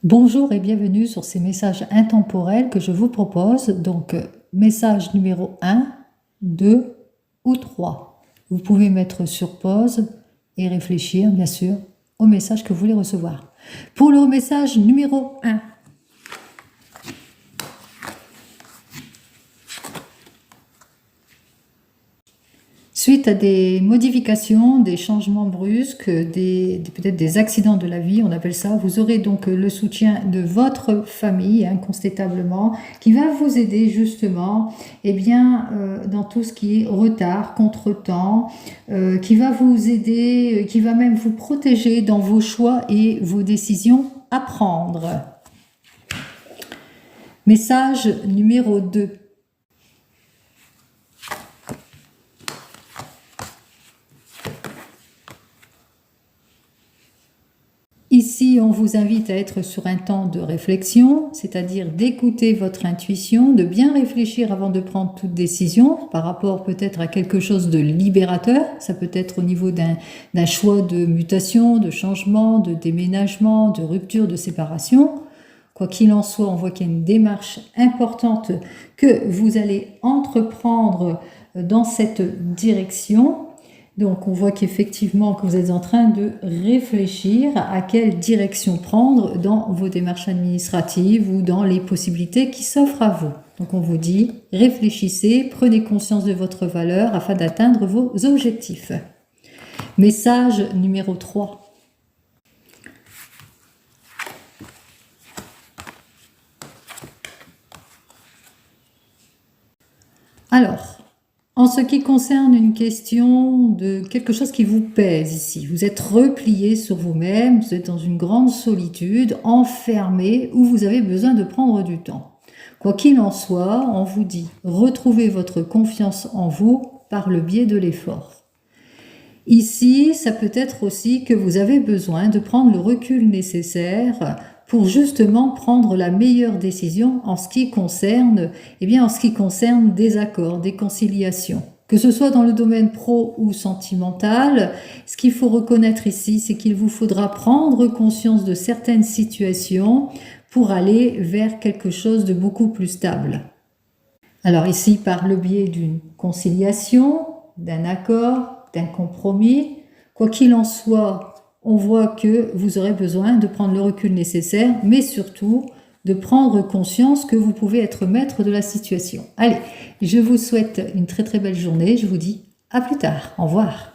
Bonjour et bienvenue sur ces messages intemporels que je vous propose. Donc, message numéro 1, 2 ou 3. Vous pouvez mettre sur pause et réfléchir, bien sûr, au message que vous voulez recevoir. Pour le message numéro 1, suite à des modifications, des changements brusques, peut-être des accidents de la vie, on appelle ça, vous aurez donc le soutien de votre famille, incontestablement, qui va vous aider justement dans tout ce qui est retard, contretemps, qui va vous aider, qui va même vous protéger dans vos choix et vos décisions à prendre. Message numéro 2. Ici, on vous invite à être sur un temps de réflexion, c'est-à-dire d'écouter votre intuition, de bien réfléchir avant de prendre toute décision par rapport peut-être à quelque chose de libérateur. Ça peut être au niveau d'un choix de mutation, de changement, de déménagement, de rupture, de séparation. Quoi qu'il en soit, on voit qu'il y a une démarche importante que vous allez entreprendre dans cette direction. Donc, on voit qu'effectivement, que vous êtes en train de réfléchir à quelle direction prendre dans vos démarches administratives ou dans les possibilités qui s'offrent à vous. Donc, on vous dit, réfléchissez, prenez conscience de votre valeur afin d'atteindre vos objectifs. Message numéro 3. Alors, en ce qui concerne une question de quelque chose qui vous pèse ici, vous êtes replié sur vous-même, vous êtes dans une grande solitude, enfermé, où vous avez besoin de prendre du temps. Quoi qu'il en soit, on vous dit, retrouvez votre confiance en vous par le biais de l'effort. Ici, ça peut être aussi que vous avez besoin de prendre le recul nécessaire pour justement prendre la meilleure décision en ce qui concerne, des accords, des conciliations. Que ce soit dans le domaine pro ou sentimental, ce qu'il faut reconnaître ici, c'est qu'il vous faudra prendre conscience de certaines situations pour aller vers quelque chose de beaucoup plus stable. Alors ici, par le biais d'une conciliation, d'un accord, d'un compromis, quoi qu'il en soit, on voit que vous aurez besoin de prendre le recul nécessaire, mais surtout de prendre conscience que vous pouvez être maître de la situation. Allez, je vous souhaite une très très belle journée. Je vous dis à plus tard. Au revoir.